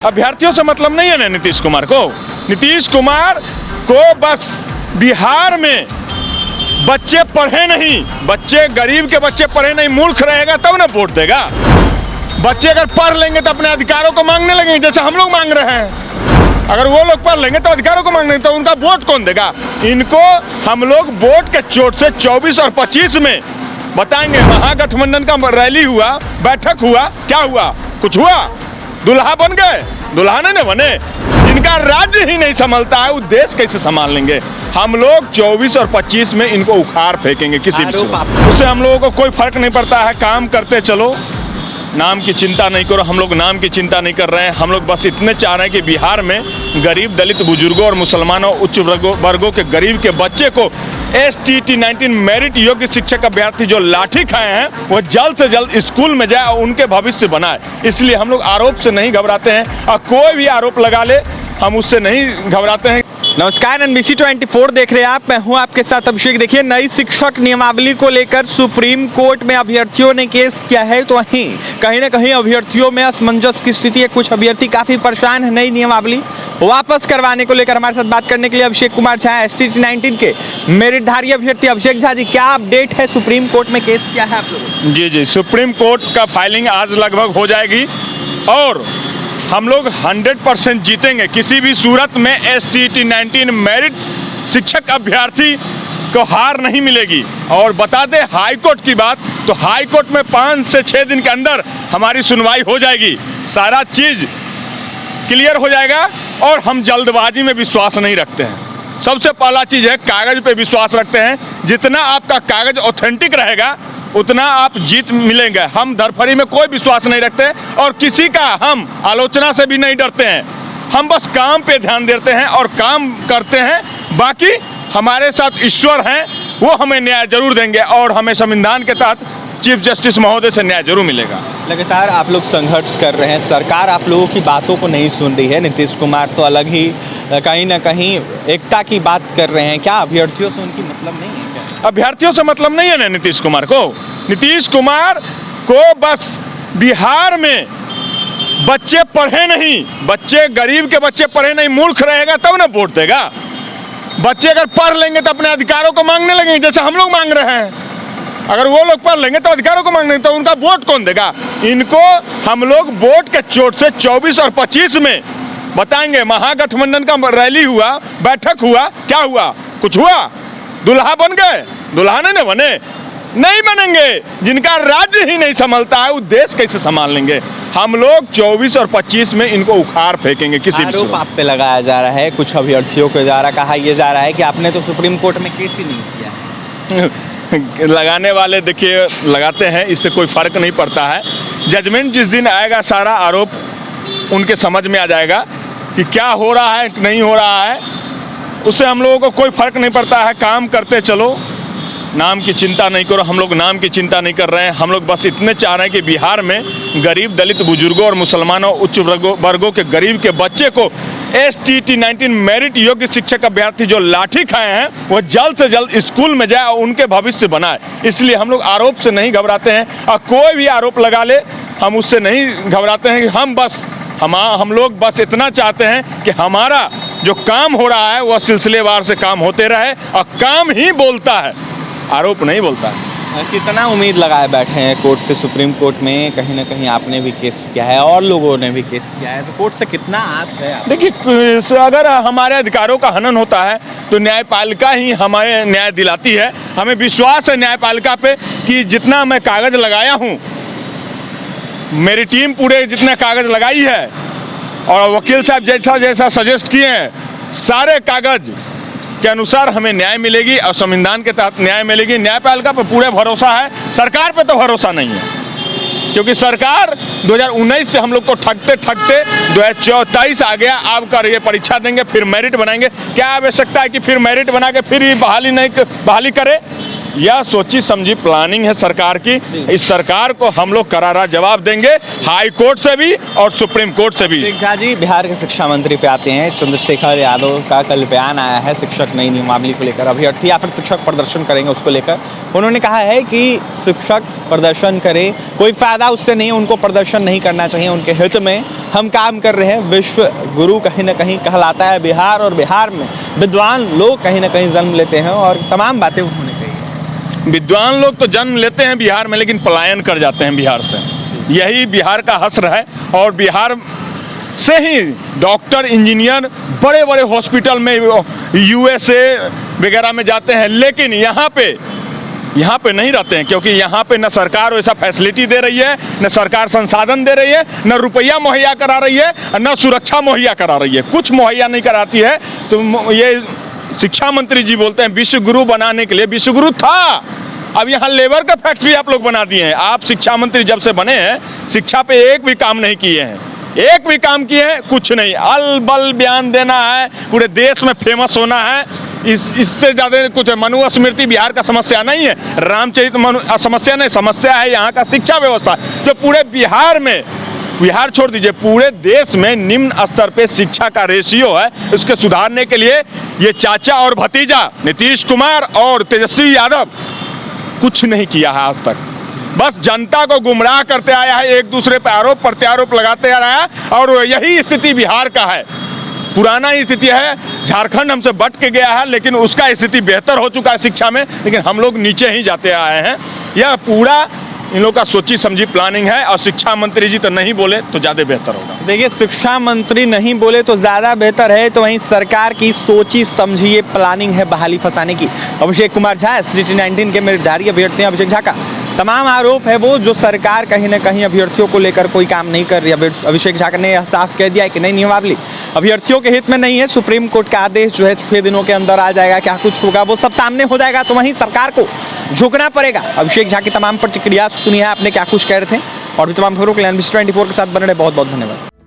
अभ्यर्थियों से मतलब नहीं है ना नीतीश कुमार को। नीतीश कुमार को बस बिहार में बच्चे पढ़े नहीं, बच्चे गरीब के बच्चे पढ़े नहीं, मूर्ख रहेगा तब ना वोट देगा। बच्चे अगर पढ़ लेंगे तो अपने अधिकारों को मांगने लगेंगे, जैसे हम लोग मांग रहे हैं। अगर वो लोग पढ़ लेंगे तो अधिकारों को मांगने तो उनका वोट कौन देगा? इनको हम लोग वोट के चोट से 24 और 25 में बताएंगे। महागठबंधन का रैली हुआ, बैठक हुआ, क्या हुआ? कुछ हुआ? दुल्हा बन गए? दुल्हा नहीं बने। जिनका राज्य ही नहीं संभलता है वो देश कैसे संभाल लेंगे? हम लोग 24 और 25 में इनको उखाड़ फेंकेंगे किसी भी उससे हम लोगों को कोई फर्क नहीं पड़ता है। काम करते चलो, नाम की चिंता नहीं करो। हम लोग नाम की चिंता नहीं कर रहे हैं। हम लोग बस इतने चाह रहे हैं कि बिहार में गरीब, दलित, बुजुर्गों और मुसलमानों, उच्च वर्गों के गरीब के बच्चे को STT 19 मेरिट योग्य शिक्षक अभ्यर्थी जो लाठी खाए हैं वो जल्द से जल्द स्कूल में जाए और उनके भविष्य बनाए। इसलिए हम लोग आरोप से नहीं घबराते हैं और कोई भी आरोप लगा ले हम उससे नहीं घबराते हैं। नमस्कार, NBC 24 देख रहे हैं आप। मैं हूं आपके साथ अभिषेक। देखिए, नई शिक्षक नियमावली को लेकर सुप्रीम कोर्ट में अभ्यर्थियों ने केस किया है, तो वहीं कहीं ना कहीं अभ्यर्थियों में असमंजस की स्थिति है। कुछ अभ्यर्थी काफी परेशान है नई नियमावली वापस करवाने को लेकर। हमारे साथ बात करने के लिए अभिषेक कुमार झा, STT 19 के मेरिटधारी अभ्यर्थी। अभिषेक झा जी, क्या अपडेट है? सुप्रीम कोर्ट में केस किया है आप लोगों? जी, सुप्रीम कोर्ट का फाइलिंग आज लगभग हो जाएगी और हम लोग 100% जीतेंगे। किसी भी सूरत में STT 19 मेरिट शिक्षक अभ्यर्थी को हार नहीं मिलेगी। और बता दें हाई कोर्ट की बात, तो हाई कोर्ट में 5 से 6 दिन के अंदर हमारी सुनवाई हो जाएगी, सारा चीज़ क्लियर हो जाएगा। और हम जल्दबाजी में विश्वास नहीं रखते हैं। सबसे पहला चीज़ है कागज़ पे विश्वास रखते हैं। जितना आपका कागज़ ऑथेंटिक रहेगा उतना आप जीत मिलेंगे। हम धरफड़ी में कोई विश्वास नहीं रखते और किसी का हम आलोचना से भी नहीं डरते हैं। हम बस काम पे ध्यान देते हैं और काम करते हैं। बाकी हमारे साथ ईश्वर हैं, वो हमें न्याय जरूर देंगे और हमें संविधान के तहत चीफ जस्टिस महोदय से न्याय जरूर मिलेगा। लगातार आप लोग संघर्ष कर रहे हैं, सरकार आप लोगों की बातों को नहीं सुन रही है। नीतीश कुमार तो अलग ही कहीं ना कहीं एकता की बात कर रहे हैं। क्या अभ्यर्थियों से उनकी मतलब नहीं है? अभ्यर्थियों से मतलब नहीं है ना नीतीश कुमार को। नीतीश कुमार को बस बिहार में बच्चे पढ़े नहीं, बच्चे गरीब के बच्चे पढ़े नहीं, मूर्ख रहेगा तब ना वोट देगा। बच्चे अगर पढ़ लेंगे तो अपने अधिकारों को मांगने लगेंगे, जैसे हम लोग मांग रहे हैं। अगर वो लोग पढ़ लेंगे तो अधिकारों को मांगने तो उनका वोट कौन देगा? इनको हम लोग वोट के चोट से 24 और 25 में बताएंगे। महागठबंधन का रैली हुआ, बैठक हुआ, क्या हुआ? कुछ हुआ? दुल्हा बन गए? दुल्हा नहीं बने। नहीं बनेंगे। जिनका राज्य ही नहीं संभलता है वो देश कैसे संभाल लेंगे? हम लोग 24 और 25 में इनको उखाड़ फेंकेंगे किसी भी आरोप आप पे लगाया जा रहा है, कुछ अभ्यर्थियों को कहा यह जा रहा है कि आपने तो सुप्रीम कोर्ट में केस ही नहीं किया। लगाने वाले देखिए लगाते हैं, इससे कोई फर्क नहीं पड़ता है। जजमेंट जिस दिन आएगा सारा आरोप उनके समझ में आ जाएगा कि क्या हो रहा है नहीं हो रहा है। उससे हम लोगों को कोई फर्क नहीं पड़ता है। काम करते चलो, नाम की चिंता नहीं करो। हम लोग नाम की चिंता नहीं कर रहे हैं। हम लोग बस इतने चाह रहे हैं कि बिहार में गरीब, दलित, बुजुर्गों और मुसलमानों, उच्च वर्गों के गरीब के बच्चे को STT 19 मेरिट योग्य शिक्षक अभ्यर्थी जो लाठी खाए हैं वो जल्द से जल्द स्कूल में जाए और उनके भविष्य बनाए। इसलिए हम लोग आरोप से नहीं घबराते हैं और कोई भी आरोप लगा ले हम उससे नहीं घबराते हैं। हम लोग बस इतना चाहते हैं कि हमारा जो काम हो रहा है वह सिलसिलेवार से काम होते रहे और काम ही बोलता है, आरोप नहीं बोलता है। कितना उम्मीद लगाए बैठे हैं कोर्ट से? सुप्रीम कोर्ट में कहीं ना कहीं आपने भी केस किया है और लोगों ने भी केस किया है, तो कोर्ट से कितना आस है? देखिए, अगर हमारे अधिकारों का हनन होता है तो न्यायपालिका ही हमें न्याय दिलाती है। हमें विश्वास है न्यायपालिका पे कि जितना मैं कागज़ लगाया हूँ, मेरी टीम पूरे जितना कागज़ लगाई है और वकील साहब जैसा सजेस्ट किए हैं, सारे कागज़ के अनुसार हमें न्याय मिलेगी और संविधान के तहत न्याय मिलेगी। न्यायपालिका पर पूरे भरोसा है, सरकार पे तो भरोसा नहीं है। क्योंकि सरकार 2019 से हम लोग को ठगते 2023 आ गया। अब कर ये परीक्षा देंगे, फिर मेरिट बनाएंगे। क्या आवश्यकता है कि फिर मेरिट बना के फिर बहाली करे? यह सोची समझी प्लानिंग है सरकार की। इस सरकार को हम लोग करारा जवाब देंगे, हाई कोर्ट से भी और सुप्रीम कोर्ट से भी। झा जी, बिहार के शिक्षा मंत्री पे आते हैं। चंद्रशेखर यादव का कल बयान आया है शिक्षक नई नियमावली को लेकर, अभ्यर्थी या फिर शिक्षक प्रदर्शन करेंगे उसको लेकर। उन्होंने कहा है कि शिक्षक प्रदर्शन करे, कोई फायदा उससे नहीं, उनको प्रदर्शन नहीं करना चाहिए, उनके हित में हम काम कर रहे हैं। विश्व गुरु कहीं ना कहीं कहलाता है बिहार, और बिहार में विद्वान लोग कहीं ना कहीं जन्म लेते हैं, और तमाम बातें उन्होंने कही। विद्वान लोग तो जन्म लेते हैं बिहार में, लेकिन पलायन कर जाते हैं बिहार से। यही बिहार का हश्र है, और बिहार से ही डॉक्टर, इंजीनियर बड़े बड़े हॉस्पिटल में USA वगैरह में जाते हैं, लेकिन यहाँ पे नहीं रहते हैं, क्योंकि यहाँ पे न सरकार वैसा फैसिलिटी दे रही है, न सरकार संसाधन दे रही है, न रुपया मुहैया करा रही है, न सुरक्षा मुहैया करा रही है, कुछ मुहैया नहीं कराती है। तो ये शिक्षा मंत्री जी बोलते हैं विश्व गुरु बनाने के लिए, विश्व गुरु था, अब यहाँ लेबर का फैक्ट्री आप लोग बना दिए हैं। आप शिक्षा मंत्री जब से बने हैं, शिक्षा पे एक भी काम नहीं किए हैं, एक भी काम किए हैं कुछ नहीं। अलबल बयान देना है, पूरे देश में फेमस होना है, इससे ज़्यादा कुछ है। मनुस्मृति बिहार का समस्या नहीं है, रामचरित समस्या नहीं, समस्या है यहाँ का शिक्षा व्यवस्था, जो पूरे बिहार में, बिहार छोड़ दीजिए, पूरे देश में निम्न स्तर पे शिक्षा का रेशियो है। उसके सुधारने के लिए ये चाचा और भतीजा नीतीश कुमार और तेजस्वी यादव कुछ नहीं किया है आज तक। बस जनता को गुमराह करते आया है, एक दूसरे पर आरोप प्रत्यारोप लगाते आ रहा है, और यही स्थिति बिहार का है। पुराना ही स्थिति है, झारखंड हमसे बट के गया है, लेकिन उसका स्थिति बेहतर हो चुका है शिक्षा में, लेकिन हम लोग नीचे ही जाते आए हैं। यह पूरा इन लोगों का सोची समझी प्लानिंग है, और शिक्षा मंत्री जी तो नहीं बोले तो ज़्यादा बेहतर होगा। देखिए, शिक्षा मंत्री नहीं बोले तो ज़्यादा बेहतर है, तो वहीं सरकार की सोची समझी ये प्लानिंग है बहाली फंसाने की। अभिषेक कुमार झा STT-19 के मेधावी अभ्यर्थी अभिषेक झा का तमाम आरोप है वो, जो सरकार कहीं ना कहीं अभ्यर्थियों को लेकर कोई काम नहीं कर रही है। अभिषेक झा ने यह साफ कह दिया है कि नई नियमावली अभ्यर्थियों के हित में नहीं है, सुप्रीम कोर्ट का आदेश जो है 6 दिनों के अंदर आ जाएगा, क्या कुछ होगा वो सब सामने हो जाएगा, तो वहीं सरकार को झुकना पड़ेगा। अभिषेक झा की तमाम प्रतिक्रिया सुनी है आपने, क्या कुछ कह रहे थे, और भी तमाम खबरों के लिए NBC 24 के साथ बने रहे। बहुत बहुत धन्यवाद।